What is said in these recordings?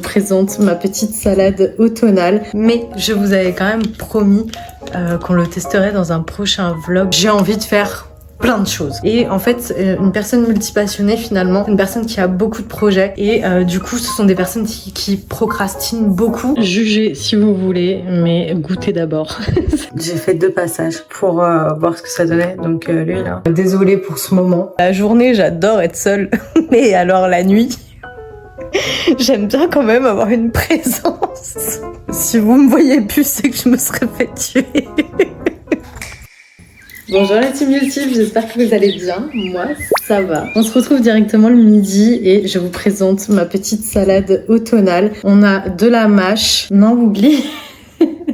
Je vous présente ma petite salade automnale, mais je vous avais quand même promis qu'on le testerait dans un prochain vlog. J'ai envie de faire plein de choses. Et en fait, une personne multipassionnée finalement, une personne qui a beaucoup de projets et du coup, ce sont des personnes qui procrastinent beaucoup. Jugez si vous voulez, mais goûtez d'abord. J'ai fait 2 passages pour voir ce que ça donnait, donc lui là. Désolée pour ce moment. La journée, j'adore être seule, mais alors la nuit... J'aime bien quand même avoir une présence. Si vous me voyez plus, c'est que je me serais fait tuer. Bonjour la team YouTube, j'espère que vous allez bien. Moi, ça va. On se retrouve directement le midi et je vous présente ma petite salade automnale. On a de la mâche. Non, oublie.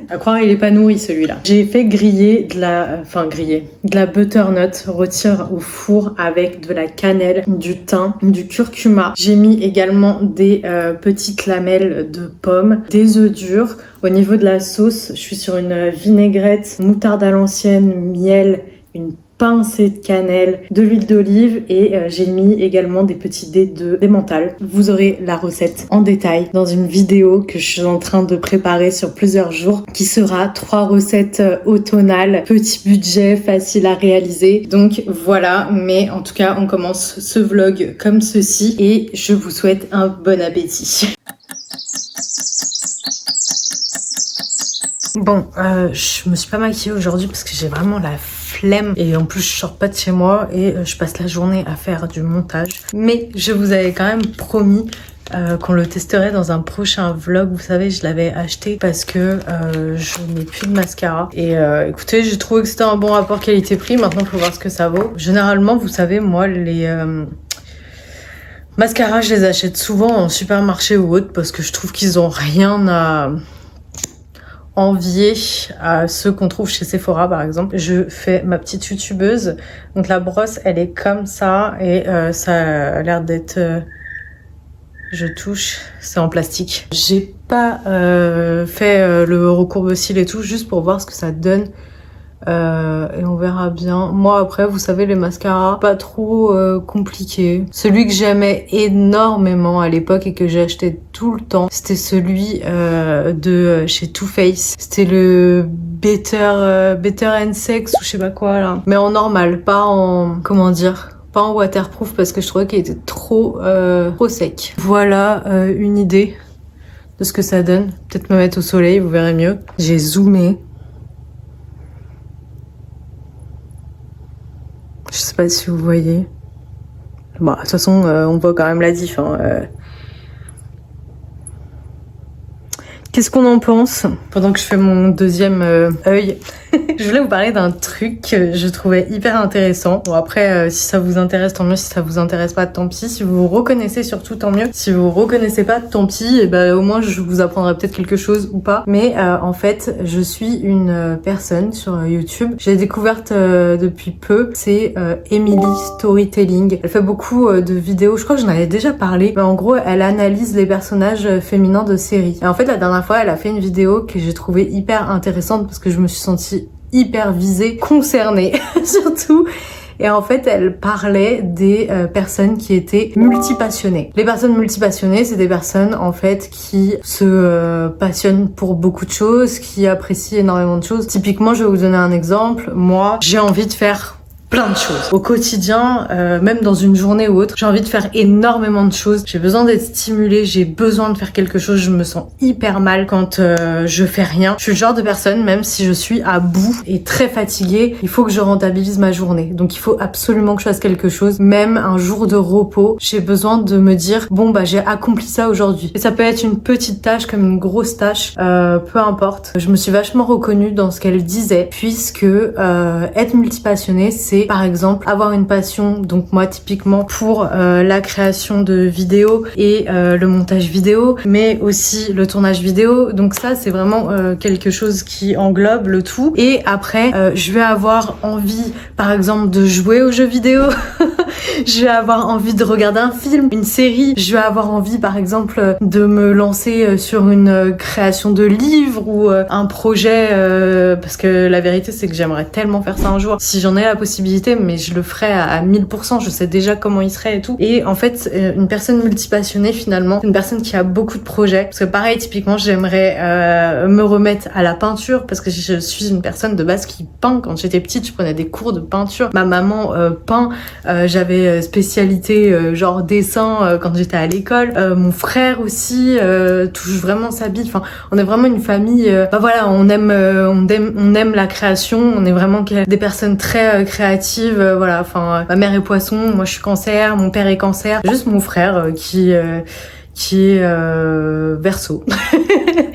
À croire il est pas nourri celui-là. J'ai fait griller de la butternut rôtir au four avec de la cannelle, du thym, du curcuma. J'ai mis également des petites lamelles de pommes, des œufs durs. Au niveau de la sauce, je suis sur une vinaigrette, moutarde à l'ancienne, miel, une pincée de cannelle, de l'huile d'olive et j'ai mis également des petits dés d'emmental. Vous aurez la recette en détail dans une vidéo que je suis en train de préparer sur plusieurs jours qui sera 3 recettes automnales, petit budget, facile à réaliser. Donc voilà, mais en tout cas on commence ce vlog comme ceci et je vous souhaite un bon appétit. Bon, je me suis pas maquillée aujourd'hui parce que j'ai vraiment la flemme et en plus je sors pas de chez moi et je passe la journée à faire du montage. Mais je vous avais quand même promis qu'on le testerait dans un prochain vlog. Vous savez, je l'avais acheté parce que je n'ai plus de mascara et écoutez, j'ai trouvé que c'était un bon rapport qualité-prix. Maintenant, il faut voir ce que ça vaut. Généralement, vous savez, moi, les... mascaras, je les achète souvent en supermarché ou autre parce que je trouve qu'ils ont rien à envier à ceux qu'on trouve chez Sephora par exemple. Je fais ma petite youtubeuse, donc la brosse elle est comme ça et ça a l'air d'être... je touche, c'est en plastique. J'ai pas fait le recourbe cils et tout, juste pour voir ce que ça donne. Et on verra bien. Moi après, vous savez, les mascaras, pas trop compliqué. Celui que j'aimais énormément à l'époque et que j'ai acheté tout le temps, c'était celui de chez Too Faced. C'était le Better and Sex ou je sais pas quoi là. Mais en normal, pas en... comment dire, pas en waterproof parce que je trouvais qu'il était trop sec. Voilà une idée de ce que ça donne. Peut-être me mettre au soleil, vous verrez mieux. J'ai zoomé. Je sais pas si vous voyez. Bon, de toute façon, on voit quand même la diff. Hein. Qu'est-ce qu'on en pense? Pendant que je fais mon deuxième œil, je voulais vous parler d'un truc que je trouvais hyper intéressant. Bon après, si ça vous intéresse, tant mieux. Si ça vous intéresse pas, tant pis. Si vous vous reconnaissez, surtout, tant mieux. Si vous vous reconnaissez pas, tant pis. Et ben au moins, je vous apprendrai peut-être quelque chose ou pas. Mais en fait, je suis une personne sur YouTube. J'ai découverte depuis peu. C'est Emily Storytelling. Elle fait beaucoup de vidéos. Je crois que j'en avais déjà parlé. Mais en gros, elle analyse les personnages féminins de séries. Et en fait, la dernière fois, elle a fait une vidéo que j'ai trouvée hyper intéressante parce que je me suis sentie hyper visée, concernée surtout. Et en fait, elle parlait des personnes qui étaient multipassionnées. Les personnes multipassionnées, c'est des personnes en fait qui se passionnent pour beaucoup de choses, qui apprécient énormément de choses. Typiquement, je vais vous donner un exemple. Moi, j'ai envie de faire plein de choses. Au quotidien, même dans une journée ou autre, j'ai envie de faire énormément de choses. J'ai besoin d'être stimulée, j'ai besoin de faire quelque chose. Je me sens hyper mal quand je fais rien. Je suis le genre de personne, même si je suis à bout et très fatiguée, il faut que je rentabilise ma journée. Donc il faut absolument que je fasse quelque chose. Même un jour de repos, j'ai besoin de me dire, bon bah j'ai accompli ça aujourd'hui. Et ça peut être une petite tâche comme une grosse tâche, peu importe. Je me suis vachement reconnue dans ce qu'elle disait, puisque être multipassionnée, c'est par exemple avoir une passion, donc moi typiquement pour la création de vidéos et le montage vidéo, mais aussi le tournage vidéo. Donc ça c'est vraiment quelque chose qui englobe le tout. Et après je vais avoir envie par exemple de jouer aux jeux vidéo. Je vais avoir envie de regarder un film, une série. Je vais avoir envie par exemple de me lancer sur une création de livre ou un projet parce que la vérité c'est que j'aimerais tellement faire ça un jour. Si j'en ai la possibilité, possibilités, mais je le ferais à 1000%, je sais déjà comment il serait et tout. Et en fait, une personne multipassionnée finalement, une personne qui a beaucoup de projets, parce que pareil, typiquement, j'aimerais me remettre à la peinture, parce que je suis une personne de base qui peint. Quand j'étais petite, je prenais des cours de peinture. Ma maman peint, j'avais spécialité genre dessin quand j'étais à l'école. Mon frère aussi touche vraiment sa bille. Enfin, on est vraiment une famille. Bah voilà, on aime la création. On est vraiment des personnes très créatives. Voilà. Enfin, ma mère est poisson, moi je suis cancer, mon père est cancer. Juste mon frère qui est Verseau.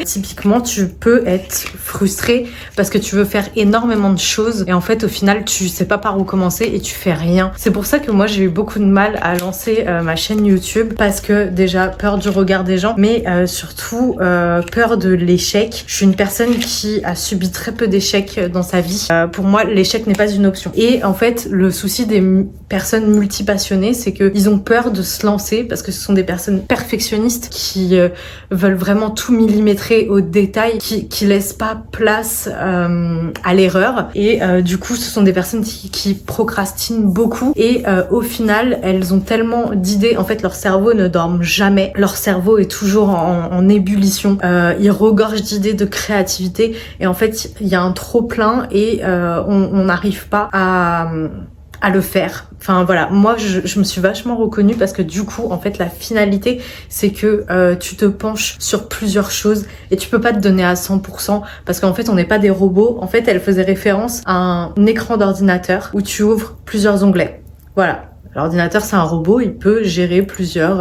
Typiquement, tu peux être frustré parce que tu veux faire énormément de choses et en fait, au final, tu sais pas par où commencer et tu fais rien. C'est pour ça que moi, j'ai eu beaucoup de mal à lancer ma chaîne YouTube parce que déjà, peur du regard des gens, mais surtout peur de l'échec. Je suis une personne qui a subi très peu d'échecs dans sa vie. Pour moi, l'échec n'est pas une option. Et en fait, le souci des personnes multipassionnées, c'est qu'ils ont peur de se lancer parce que ce sont des personnes perfectionnistes qui veulent vraiment tout millimétrer au détail, qui laissent pas place à l'erreur. Et du coup, ce sont des personnes qui procrastinent beaucoup. Et au final, elles ont tellement d'idées. En fait, leur cerveau ne dorme jamais. Leur cerveau est toujours en ébullition. Il regorge d'idées, de créativité. Et en fait, il y a un trop plein et on n'arrive pas à le faire. Enfin voilà, moi je me suis vachement reconnue parce que du coup en fait la finalité c'est que tu te penches sur plusieurs choses et tu peux pas te donner à 100% parce qu'en fait on n'est pas des robots. En fait elle faisait référence à un écran d'ordinateur où tu ouvres plusieurs onglets. Voilà, l'ordinateur c'est un robot, il peut gérer plusieurs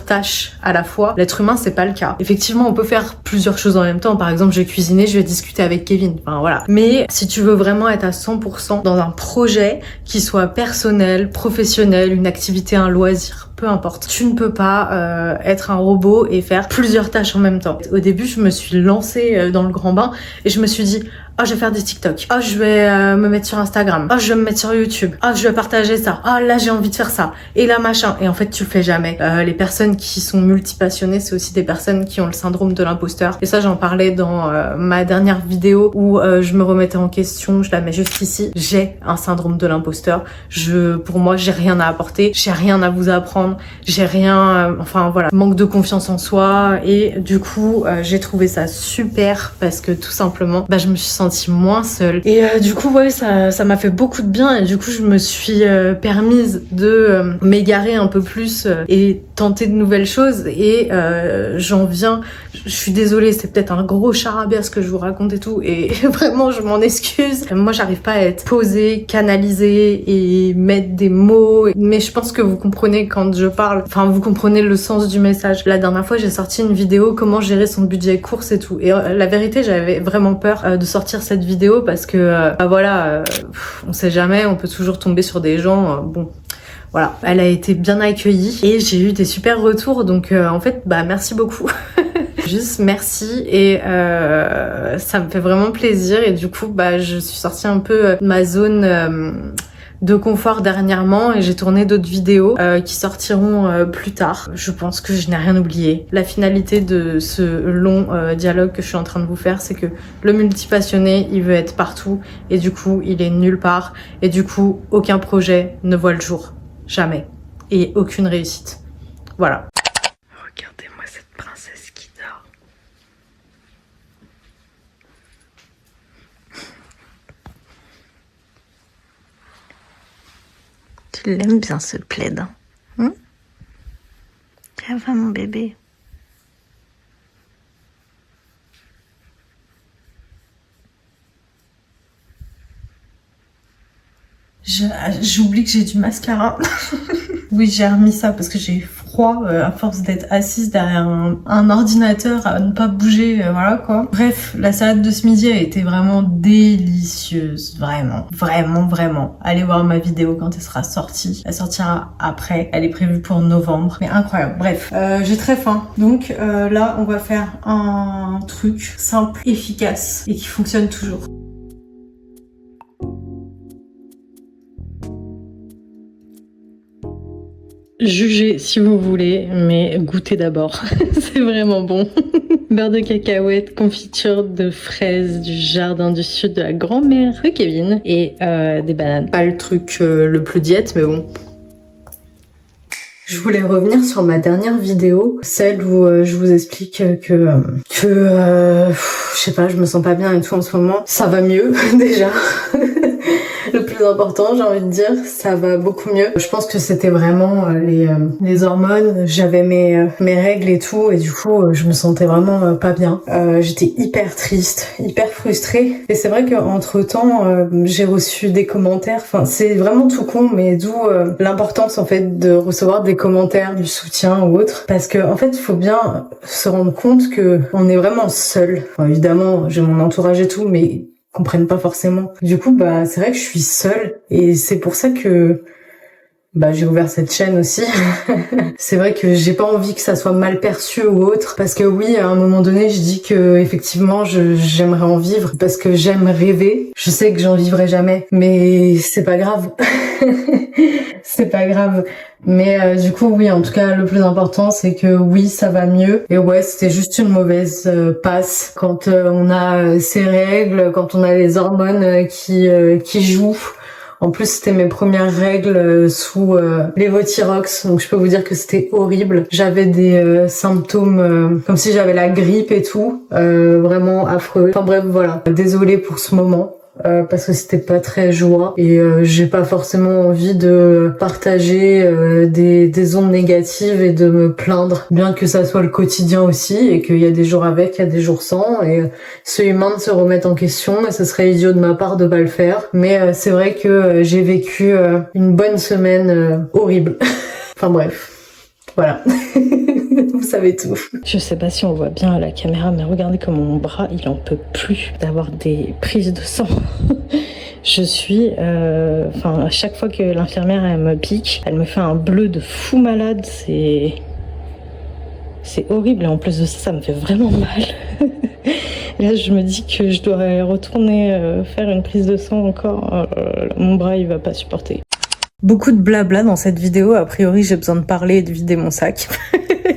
tâches à la fois. L'être humain, c'est pas le cas. Effectivement, on peut faire plusieurs choses en même temps. Par exemple, je vais cuisiner, je vais discuter avec Kevin. Enfin, voilà. Mais si tu veux vraiment être à 100% dans un projet qui soit personnel, professionnel, une activité, un loisir, peu importe, tu ne peux pas être un robot et faire plusieurs tâches en même temps. Au début, je me suis lancée dans le grand bain et je me suis dit oh, je vais faire des TikTok. Oh, je vais me mettre sur Instagram. Oh, je vais me mettre sur YouTube. Oh, je vais partager ça. Oh, là, j'ai envie de faire ça. Et là, machin. Et en fait, tu le fais jamais. Les personnes qui sont multipassionnées, c'est aussi des personnes qui ont le syndrome de l'imposteur. Et ça, j'en parlais dans ma dernière vidéo où je me remettais en question. Je la mets juste ici. J'ai un syndrome de l'imposteur. Pour moi, j'ai rien à apporter. J'ai rien à vous apprendre. J'ai rien, enfin voilà. Manque de confiance en soi. Et du coup, j'ai trouvé ça super parce que tout simplement, je me suis sentie moins seule et du coup ouais ça m'a fait beaucoup de bien et du coup je me suis permise de m'égarer un peu plus et tenter de nouvelles choses et j'en viens, je suis désolée, c'est peut-être un gros charabia ce que je vous raconte et tout et vraiment je m'en excuse. Moi j'arrive pas à être posée, canalisée et mettre des mots, mais je pense que vous comprenez quand je parle, enfin vous comprenez le sens du message. La dernière fois j'ai sorti une vidéo comment gérer son budget course et tout et la vérité j'avais vraiment peur de sortir cette vidéo parce que voilà, on sait jamais, on peut toujours tomber sur des gens, bon voilà, elle a été bien accueillie et j'ai eu des super retours donc en fait merci beaucoup. Juste merci et ça me fait vraiment plaisir et du coup je suis sortie un peu de ma zone de confort dernièrement et j'ai tourné d'autres vidéos qui sortiront plus tard. Je pense que je n'ai rien oublié. La finalité de ce long dialogue que je suis en train de vous faire, c'est que le multipassionné, il veut être partout et du coup, il est nulle part et du coup, aucun projet ne voit le jour. Jamais. Et aucune réussite. Voilà. Regardez-moi cette princesse qui dort. Tu l'aimes bien ce plaid, hein? Ça va mon bébé? J'oublie que j'ai du mascara. Oui, j'ai remis ça parce que j'ai froid à force d'être assise derrière un ordinateur à ne pas bouger, voilà quoi. Bref, la salade de ce midi a été vraiment délicieuse, vraiment, vraiment, vraiment. Allez voir ma vidéo quand elle sera sortie. Elle sortira après, elle est prévue pour novembre, mais incroyable. Bref, j'ai très faim, donc là on va faire un truc simple, efficace et qui fonctionne toujours. Jugez si vous voulez, mais goûtez d'abord. C'est vraiment bon. Beurre de cacahuète, confiture de fraises du jardin du sud de la grand-mère de Kevin et des bananes. Pas le truc le plus diète, mais bon. Je voulais revenir sur ma dernière vidéo, celle où je vous explique que je sais pas, je me sens pas bien et tout en ce moment. Ça va mieux déjà. Le plus important, j'ai envie de dire, ça va beaucoup mieux. Je pense que c'était vraiment les hormones. J'avais mes règles et tout, et du coup, je me sentais vraiment pas bien. J'étais hyper triste, hyper frustrée. Et c'est vrai qu'entre temps, j'ai reçu des commentaires. Enfin, c'est vraiment tout con, mais d'où l'importance en fait de recevoir des commentaires, du soutien ou autre. Parce que en fait, il faut bien se rendre compte que on est vraiment seul. Enfin, évidemment, j'ai mon entourage et tout, mais comprennent pas forcément. Du coup, bah, c'est vrai que je suis seule et c'est pour ça que j'ai ouvert cette chaîne aussi. C'est vrai que j'ai pas envie que ça soit mal perçu ou autre parce que oui, à un moment donné, je dis que effectivement, j'aimerais en vivre parce que j'aime rêver. Je sais que j'en vivrai jamais, mais c'est pas grave. C'est pas grave. Mais du coup, oui, en tout cas, le plus important, c'est que oui, ça va mieux. Et ouais, c'était juste une mauvaise passe quand on a ces règles, quand on a les hormones qui jouent. En plus, c'était mes premières règles sous Levothyrox, donc je peux vous dire que c'était horrible. J'avais des symptômes comme si j'avais la grippe et tout, vraiment affreux. Enfin bref, voilà. Désolée pour ce moment. Parce que c'était pas très joie et j'ai pas forcément envie de partager des ondes négatives et de me plaindre, bien que ça soit le quotidien aussi et qu'il y a des jours avec, il y a des jours sans et c'est humain de se remettre en question et ce serait idiot de ma part de pas le faire, mais c'est vrai que j'ai vécu une bonne semaine horrible. Enfin bref, voilà. Vous savez tout. Je sais pas si on voit bien à la caméra, mais regardez comme mon bras, il en peut plus d'avoir des prises de sang. Je suis... à chaque fois que l'infirmière, elle me pique, elle me fait un bleu de fou malade. C'est horrible. Et en plus de ça, ça me fait vraiment mal. Là, je me dis que je dois retourner faire une prise de sang encore. Mon bras, il va pas supporter. Beaucoup de blabla dans cette vidéo. A priori, j'ai besoin de parler et de vider mon sac.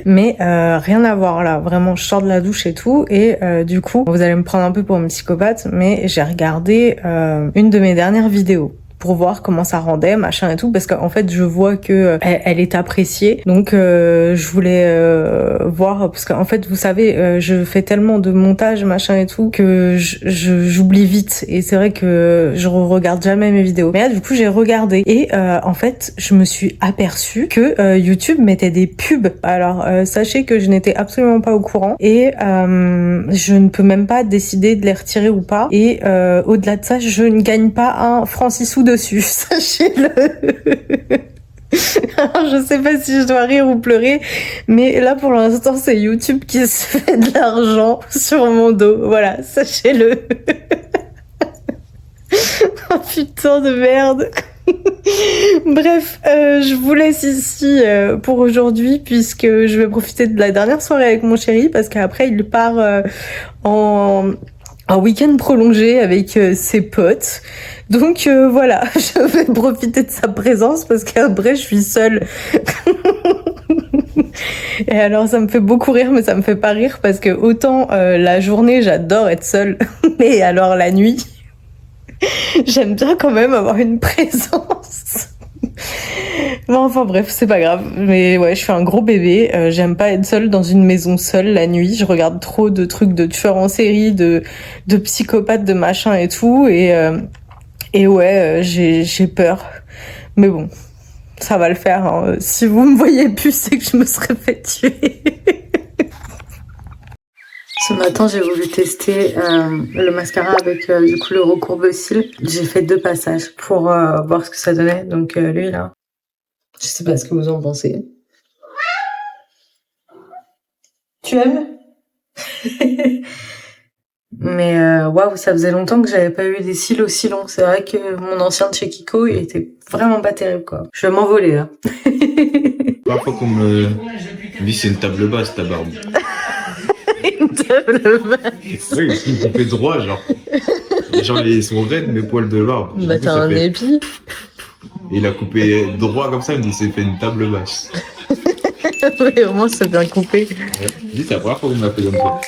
Mais rien à voir là, vraiment je sors de la douche et tout et du coup vous allez me prendre un peu pour une psychopathe mais j'ai regardé une de mes dernières vidéos pour voir comment ça rendait, machin et tout, parce qu'en fait je vois que elle est appréciée, donc je voulais voir, parce qu'en fait vous savez je fais tellement de montage machin et tout que j'oublie vite et c'est vrai que je regarde jamais mes vidéos, mais là du coup j'ai regardé et en fait je me suis aperçue que YouTube mettait des pubs. Alors sachez que je n'étais absolument pas au courant et je ne peux même pas décider de les retirer ou pas et au-delà de ça je ne gagne pas un franc 6 sous dessus, sachez-le. Alors, je sais pas si je dois rire ou pleurer, mais là pour l'instant c'est YouTube qui se fait de l'argent sur mon dos, voilà, sachez-le. Oh putain de merde. Bref, je vous laisse ici pour aujourd'hui puisque je vais profiter de la dernière soirée avec mon chéri parce qu'après il part en week-end prolongé avec ses potes. Donc voilà, je vais profiter de sa présence parce qu'après je suis seule. Et alors ça me fait beaucoup rire mais ça me fait pas rire parce que autant la journée j'adore être seule, mais alors la nuit j'aime bien quand même avoir une présence. Bon, enfin bref, c'est pas grave. Mais ouais, je suis un gros bébé. J'aime pas être seule dans une maison seule la nuit. Je regarde trop de trucs de tueurs en série, de psychopathes, de machin et tout. Et ouais, j'ai peur. Mais bon, ça va le faire. Hein. Si vous me voyez plus, c'est que je me serais fait tuer. Ce matin, j'ai voulu tester le mascara avec du coup le recourbe-cils. J'ai fait 2 passages pour voir ce que ça donnait. Donc lui là, je sais pas ce que vous en pensez. Tu aimes? Mais waouh, ça faisait longtemps que j'avais pas eu des cils aussi longs. C'est vrai que mon ancien de chez Kiko, il était vraiment pas terrible quoi. Je vais m'envoler là. Parfois qu'on me dit c'est une table basse ta barbe. Une table basse. Oui, il fait droit genre. Genre ils sont raides mes poils de barbe. Bah t'as un épi. Et il a coupé droit comme ça, il me dit c'est fait une table basse. Oui, au moins c'est bien coupé. Ouais. Je dis c'est la première fois qu'on m'a fait comme ça.